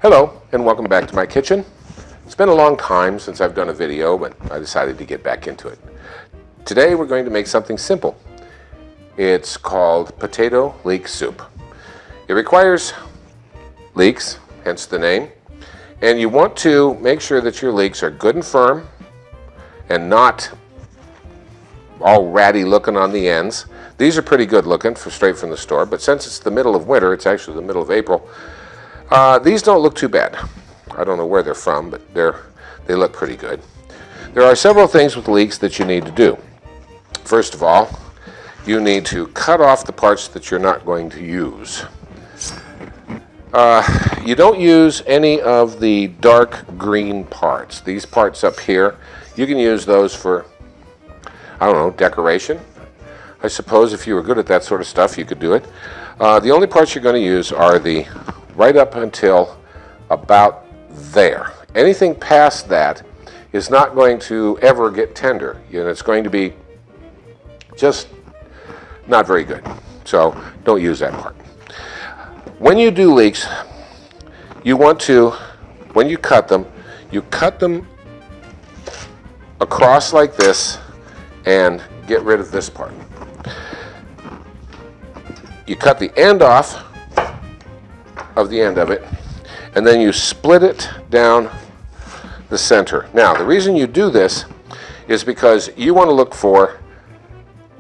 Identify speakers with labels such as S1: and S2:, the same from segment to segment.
S1: Hello and welcome back to my kitchen. It's been a long time since I've done a video, but I decided to get back into it. Today we're going to make something simple. It's called potato leek soup. It requires leeks, hence the name, and you want to make sure that your leeks are good and firm and not all ratty looking on the ends. These are pretty good looking straight from the store, but since it's the middle of winter, it's actually the middle of April, these don't look too bad. I don't know where they're from, but they look pretty good. There are several things with leeks that you need to do. First of all, you need to cut off the parts that you're not going to use. You don't use any of the dark green parts. These parts up here, you can use those for, I don't know, decoration. I suppose if you were good at that sort of stuff, you could do it. The only parts you're going to use are the right up until about there. Anything past that is not going to ever get tender. It's going to be just not very good. So don't use that part. When you do leeks, you want to, when you cut them across like this and get rid of this part. You cut the end off of the end of it, and then you split it down the center. Now, the reason you do this is because you want to look for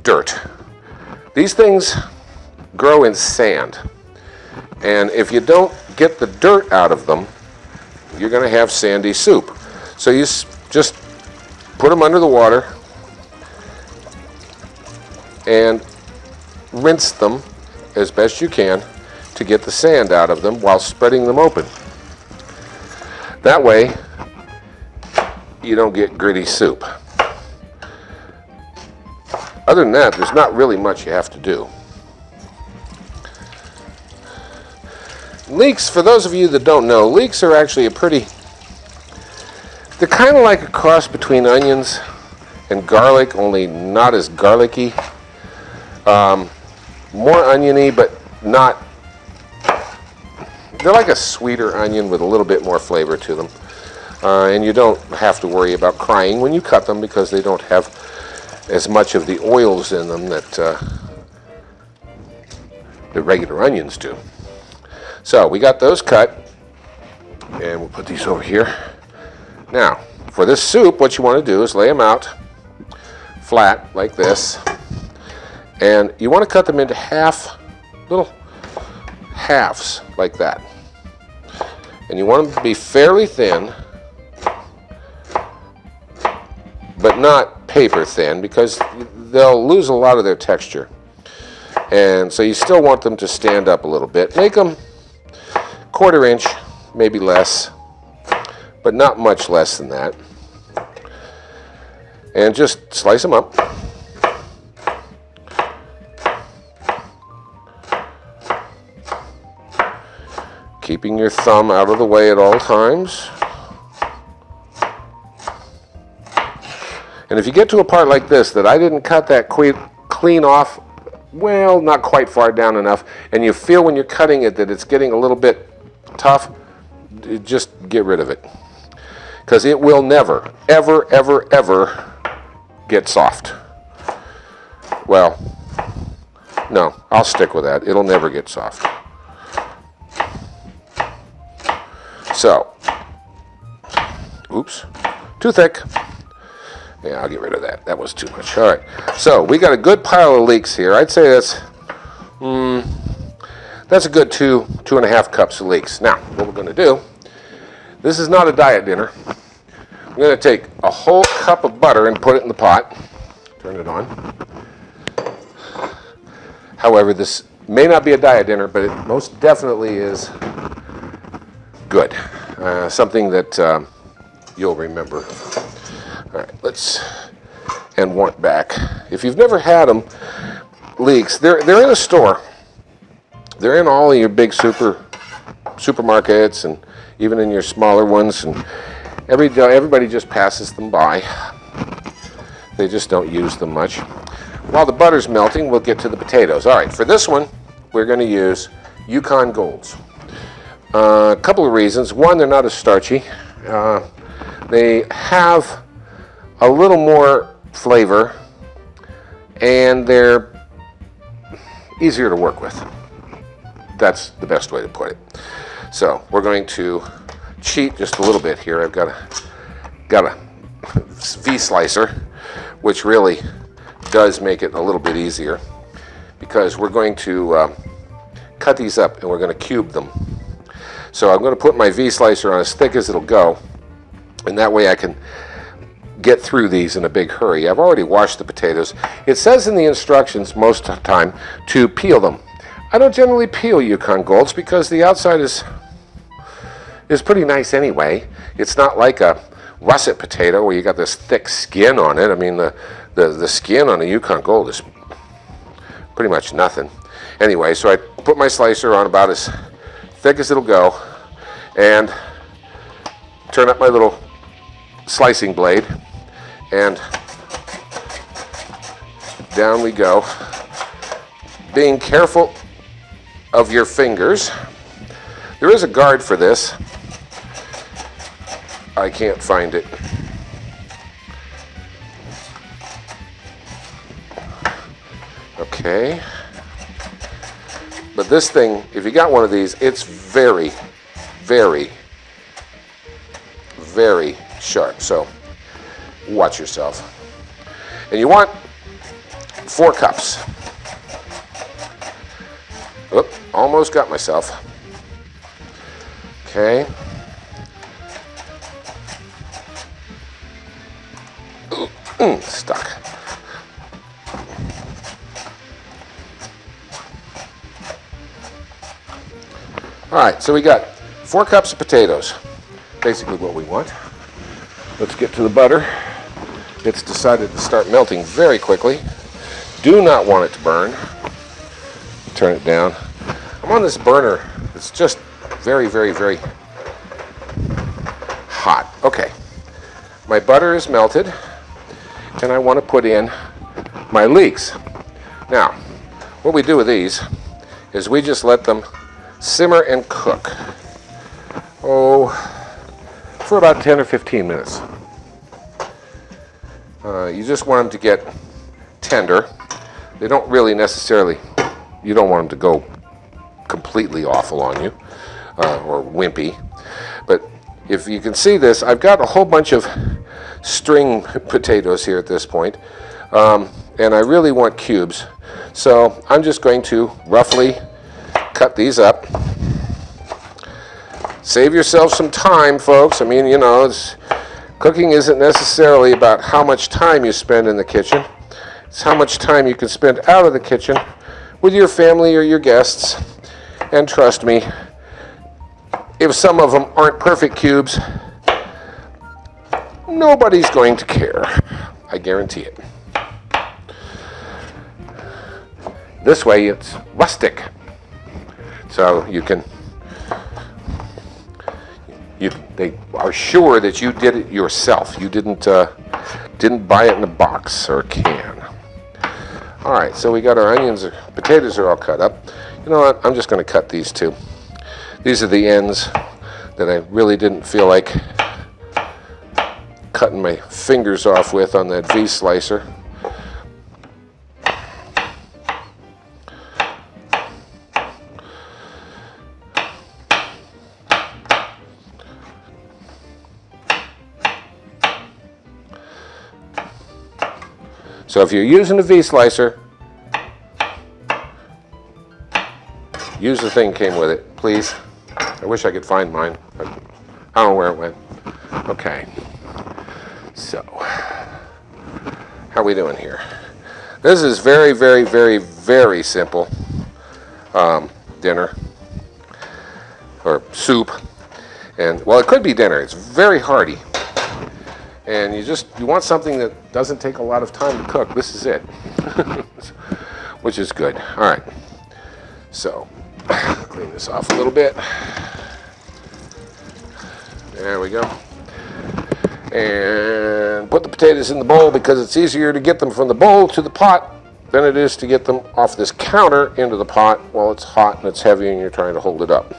S1: dirt. These things grow in sand, and if you don't get the dirt out of them, you're going to have sandy soup. So you just put them under the water and rinse them as best you can to get the sand out of them while spreading them open. That way you don't get gritty soup. Other than that, there's not really much you have to do. Leeks, for those of you that don't know, leeks are actually they're kind of like a cross between onions and garlic, only not as garlicky. More oniony, but not. They're like a sweeter onion with a little bit more flavor to them. And you don't have to worry about crying when you cut them because they don't have as much of the oils in them that the regular onions do. So we got those cut, and we'll put these over here. Now, for this soup, what you want to do is lay them out flat like this, and you want to cut them into little halves like that. And you want them to be fairly thin, but not paper thin, because they'll lose a lot of their texture. And so you still want them to stand up a little bit. Make them 1/4 inch, maybe less, but not much less than that. And just slice them up. Keeping your thumb out of the way at all times. And if you get to a part like this that I didn't cut that clean off, well, not quite far down enough, and you feel when you're cutting it that it's getting a little bit tough, just get rid of it. Because it will never, ever, ever, ever get soft. Well, no, I'll stick with that. It'll never get soft. So, oops, too thick. Yeah, I'll get rid of that. That was too much. All right, so we got a good pile of leeks here. I'd say that's a good 2.5 cups of leeks. Now, what we're going to do, this is not a diet dinner. I'm going to take a whole cup of butter and put it in the pot. Turn it on. However, this may not be a diet dinner, but it most definitely is good. Something that you'll remember. All right, and want back. If you've never had them, leeks, they're in a store. They're in all of your big supermarkets and even in your smaller ones, and everybody just passes them by. They just don't use them much. While the butter's melting, we'll get to the potatoes. All right, for this one, we're going to use Yukon Golds. A couple of reasons. One, they're not as starchy. They have a little more flavor, and they're easier to work with. That's the best way to put it. So we're going to cheat just a little bit here. I've got a V slicer, which really does make it a little bit easier, because we're going to cut these up and we're going to cube them. So I'm going to put my V slicer on as thick as it'll go, and that way I can get through these in a big hurry. I've already washed the potatoes. It says in the instructions most of the time to peel them. I don't generally peel Yukon Golds because the outside is pretty nice anyway. It's not like a russet potato where you got this thick skin on it. I mean, the skin on a Yukon Gold is pretty much nothing. Anyway, so I put my slicer on about as thick as it'll go and turn up my little slicing blade, and down we go, being careful of your fingers. There is a guard for this. I can't find it. Okay. But this thing, if you got one of these, it's very, very, very sharp. So watch yourself. And you want 4 cups. Oop, almost got myself. Okay. Stuck. All right, so we got 4 cups of potatoes. Basically what we want. Let's get to the butter. It's decided to start melting very quickly. Do not want it to burn. Turn it down. I'm on this burner. It's just very, very, very hot. Okay. My butter is melted, and I want to put in my leeks. Now, what we do with these is we just let them simmer and cook. For about 10 or 15 minutes. You just want them to get tender. They don't really necessarily, you don't want them to go completely awful on you or wimpy. But if you can see this, I've got a whole bunch of string potatoes here at this point, and I really want cubes. So I'm just going to roughly cut these up. Save yourself some time, folks. I mean, you know, cooking isn't necessarily about how much time you spend in the kitchen. It's how much time you can spend out of the kitchen with your family or your guests. And trust me, if some of them aren't perfect cubes, nobody's going to care. I guarantee it. This way it's rustic. So you can, they are sure that you did it yourself. You didn't buy it in a box or a can. All right, so we got our onions, potatoes are all cut up. You know what, I'm just gonna cut these two. These are the ends that I really didn't feel like cutting my fingers off with on that V slicer. So if you're using a V slicer, use the thing that came with it, please. I wish I could find mine. I don't know where it went. Okay. So, how are we doing here? This is very, very, very, very simple dinner or soup. And, well, it could be dinner. It's very hearty. And you want something that doesn't take a lot of time to cook. This is it, which is good. All right, so clean this off a little bit. There we go. And put the potatoes in the bowl because it's easier to get them from the bowl to the pot than it is to get them off this counter into the pot while it's hot and it's heavy and you're trying to hold it up.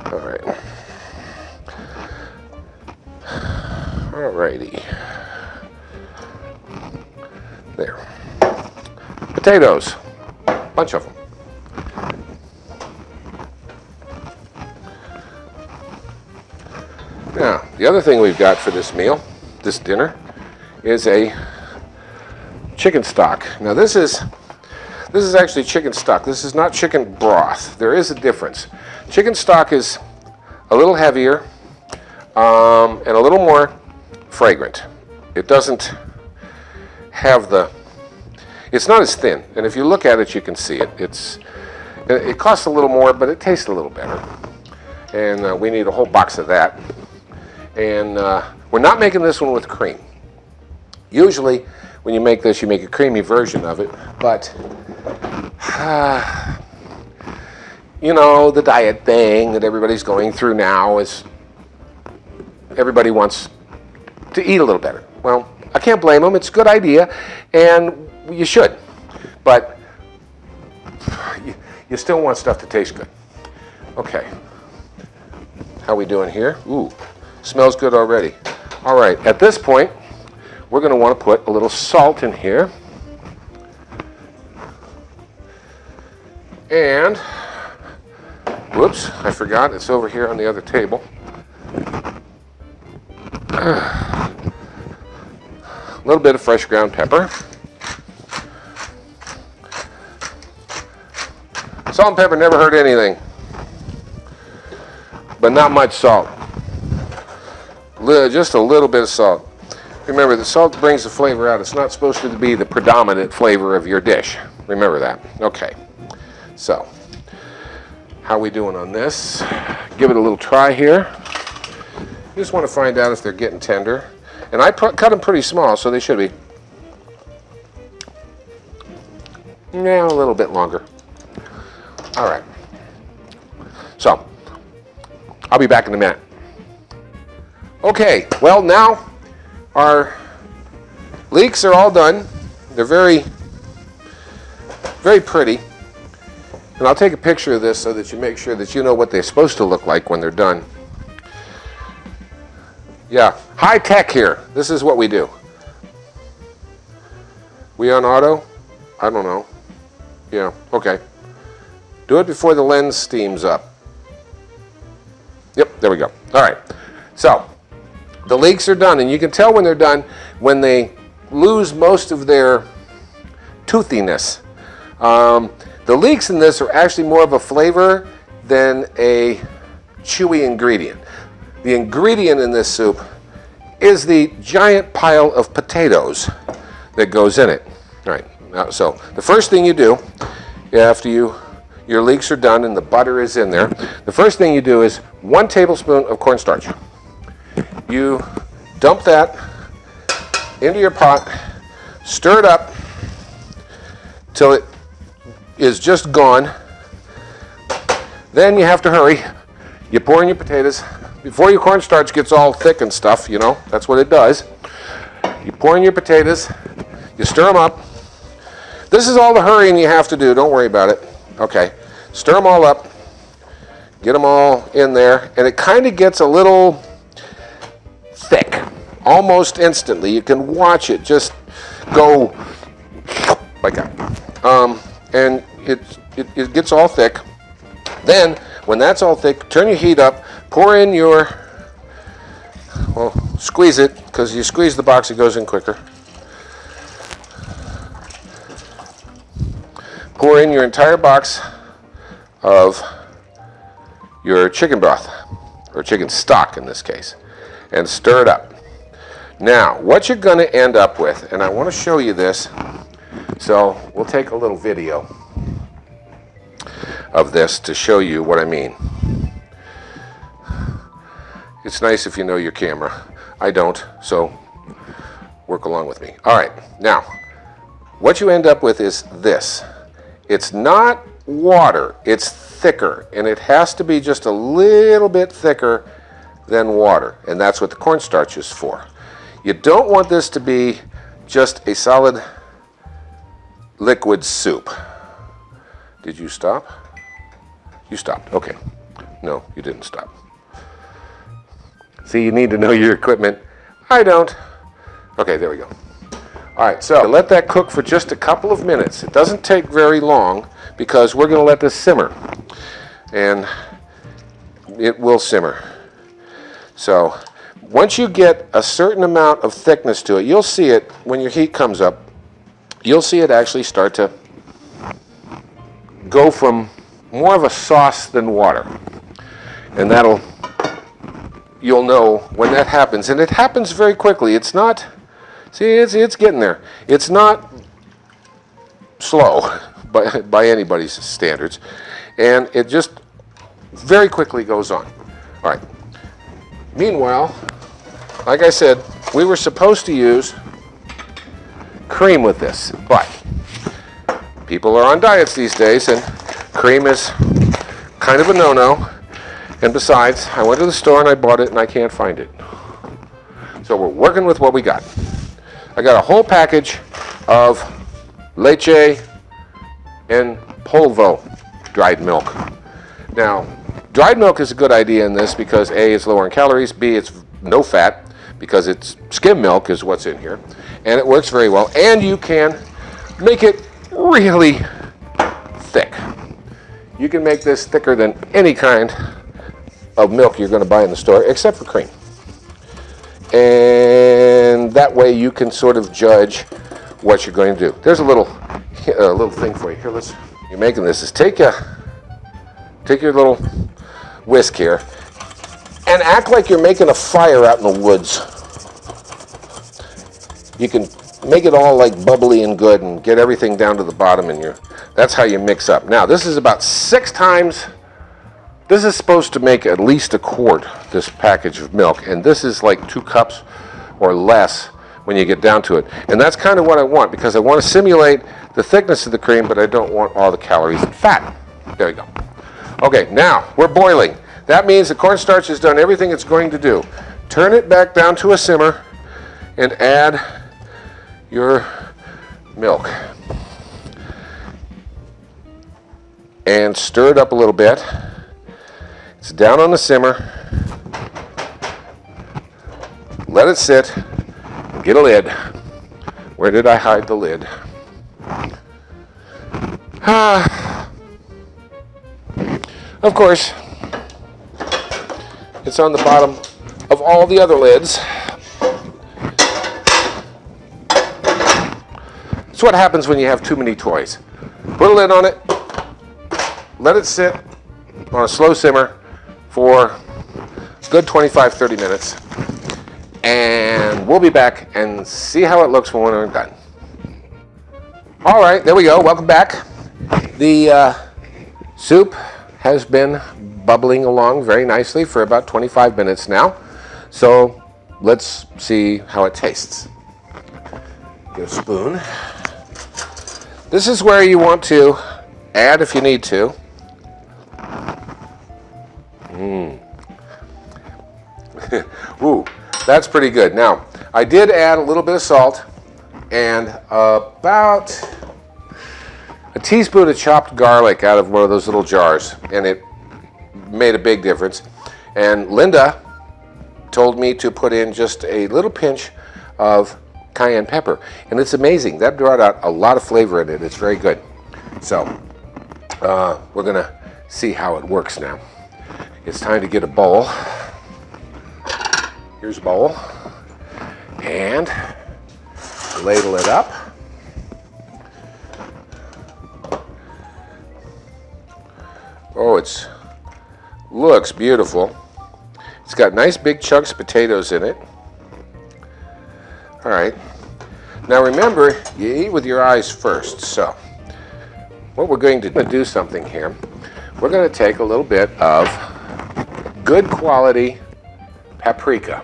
S1: All right. Alrighty. There. Potatoes. Bunch of them. Now, the other thing we've got for this meal, this dinner, is a chicken stock. Now this is actually chicken stock. This is not chicken broth. There is a difference. Chicken stock is a little heavier and a little more fragrant. It doesn't have it's not as thin, and if you look at it you can see it. It costs a little more, but it tastes a little better. And we need a whole box of that. And we're not making this one with cream. Usually when you make this, you make a creamy version of it, but you know, the diet thing that everybody's going through now is everybody wants to eat a little better. Well, I can't blame them. It's a good idea, and you should, but you still want stuff to taste good. Okay, how we doing here? Ooh, smells good already. All right, at this point, we're going to want to put a little salt in here. And, whoops, I forgot, it's over here on the other table. A little bit of fresh ground pepper. Salt and pepper never hurt anything, but not much salt. Just a little bit of salt. Remember, the salt brings the flavor out. It's not supposed to be the predominant flavor of your dish. Remember that. Okay. So, how are we doing on this? Give it a little try here. You just want to find out if they're getting tender. And I cut them pretty small, so they should be. Yeah, a little bit longer. All right. So, I'll be back in a minute. Okay, well now our leeks are all done. They're very, very pretty. And I'll take a picture of this so that you make sure that you know what they're supposed to look like when they're done. Yeah, high tech here. This is what we do. We on auto? I don't know. Yeah, okay. Do it before the lens steams up. Yep, there we go. All right, so the leeks are done, and you can tell when they're done when they lose most of their toothiness. The leeks in this are actually more of a flavor than a chewy ingredient. The ingredient in this soup is the giant pile of potatoes that goes in it. All right, now, so the first thing you do after your leeks are done and the butter is in there, the first thing you do is 1 tablespoon of cornstarch. You dump that into your pot, stir it up till it is just gone. Then you have to hurry. You pour in your potatoes. Before your cornstarch gets all thick and stuff, you know, that's what it does. You pour in your potatoes, you stir them up. This is all the hurrying you have to do, don't worry about it. Okay, stir them all up, get them all in there, and it kind of gets a little thick, almost instantly. You can watch it just go like that. And it gets all thick. Then, when that's all thick, turn your heat up, pour in your, well, squeeze it, because you squeeze the box, it goes in quicker. Pour in your entire box of your chicken broth, or chicken stock in this case, and stir it up. Now, what you're going to end up with, and I want to show you this, so we'll take a little video of this to show you what I mean. It's nice if you know your camera. I don't, so work along with me. All right, now, what you end up with is this. It's not water, it's thicker, and it has to be just a little bit thicker than water, and that's what the cornstarch is for. You don't want this to be just a solid liquid soup. Did you stop? You stopped, okay. No, you didn't stop. See, you need to know your equipment. I don't. Okay, there we go. All right, so let that cook for just a couple of minutes. It doesn't take very long because we're going to let this simmer. And it will simmer. So once you get a certain amount of thickness to it, you'll see it when your heat comes up. You'll see it actually start to go from more of a sauce than water. And you'll know when that happens. And it happens very quickly. It's not, see, it's getting there. It's not slow by anybody's standards. And it just very quickly goes on. All right. Meanwhile, like I said, we were supposed to use cream with this, but people are on diets these days, and cream is kind of a no-no. And besides, I went to the store and I bought it and I can't find it. So we're working with what we got. I got a whole package of leche en polvo dried milk. Now, dried milk is a good idea in this because A, it's lower in calories, B, it's no fat because it's skim milk is what's in here, and it works very well, and you can make it really thick. You can make this thicker than any kind of milk you're going to buy in the store, except for cream. And that way you can sort of judge what you're going to do. There's a little thing for you. Here, you're making this is take your little whisk here and act like you're making a fire out in the woods. You can make it all like bubbly and good and get everything down to the bottom, and that's how you mix up. Now, this is about 6 times. This is supposed to make at least a quart, this package of milk, and this is like 2 cups or less when you get down to it. And that's kind of what I want because I want to simulate the thickness of the cream, but I don't want all the calories and fat. There we go. Okay, now we're boiling. That means the cornstarch has done everything it's going to do. Turn it back down to a simmer and add your milk. And stir it up a little bit. It's down on the simmer. Let it sit. Get a lid. Where did I hide the lid? Of course, it's on the bottom of all the other lids. It's what happens when you have too many toys. Put a lid on it. Let it sit on a slow simmer for a good 25-30 minutes. And we'll be back and see how it looks when we're done. All right, there we go. Welcome back. The soup has been bubbling along very nicely for about 25 minutes now. So let's see how it tastes. Get a spoon. This is where you want to add, if you need to, ooh, that's pretty good. Now, I did add a little bit of salt and about a teaspoon of chopped garlic out of one of those little jars, and it made a big difference. And Linda told me to put in just a little pinch of cayenne pepper, and it's amazing. That brought out a lot of flavor in it. It's very good. So we're gonna see how it works now. It's time to get a bowl. Here's a bowl, and ladle it up. Oh, it looks beautiful. It's got nice big chunks of potatoes in it. All right. Now remember, you eat with your eyes first. So what we're going to do something here. We're going to take a little bit of good quality paprika,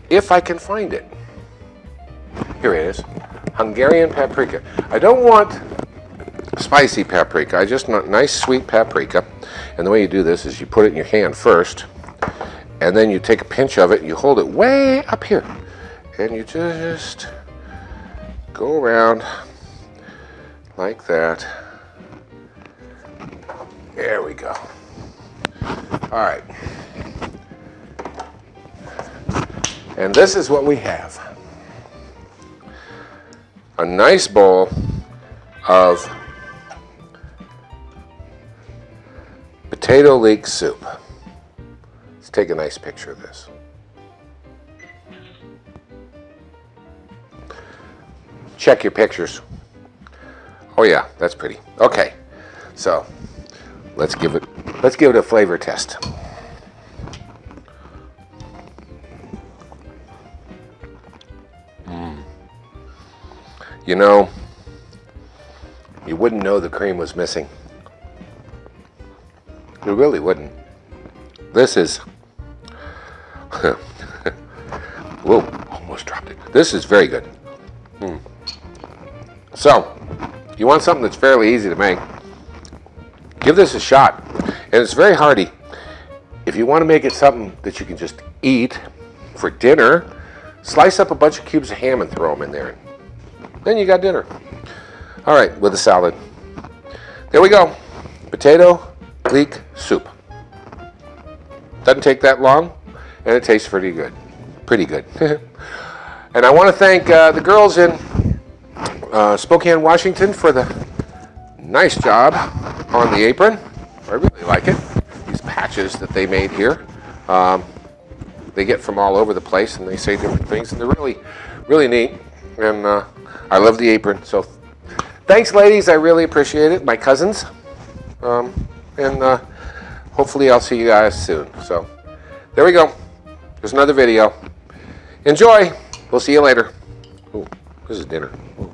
S1: if I can find it. Here it is, Hungarian paprika. I don't want spicy paprika. I just want nice sweet paprika. And the way you do this is you put it in your hand first, and then you take a pinch of it and you hold it way up here, and you just go around like that. There we go. All right. And this is what we have. A nice bowl of potato leek soup. Let's take a nice picture of this. Check your pictures. Oh yeah, that's pretty. Okay, so let's give it a flavor test. You know, you wouldn't know the cream was missing. You really wouldn't. This is, whoa, almost dropped it. This is very good. So, you want something that's fairly easy to make, give this a shot. And it's very hearty. If you want to make it something that you can just eat for dinner, slice up a bunch of cubes of ham and throw them in there. Then you got dinner. All right, with a salad. There we go. Potato leek soup. Doesn't take that long, and it tastes pretty good. Pretty good. And I want to thank the girls in Spokane, Washington for the nice job on the apron. I really like it. These patches that they made here. They get from all over the place, and they say different things, and they're really, really neat. And I love the apron. So thanks, ladies. I really appreciate it. My cousins. And hopefully I'll see you guys soon. So there we go. There's another video. Enjoy. We'll see you later. Ooh, this is dinner. Ooh.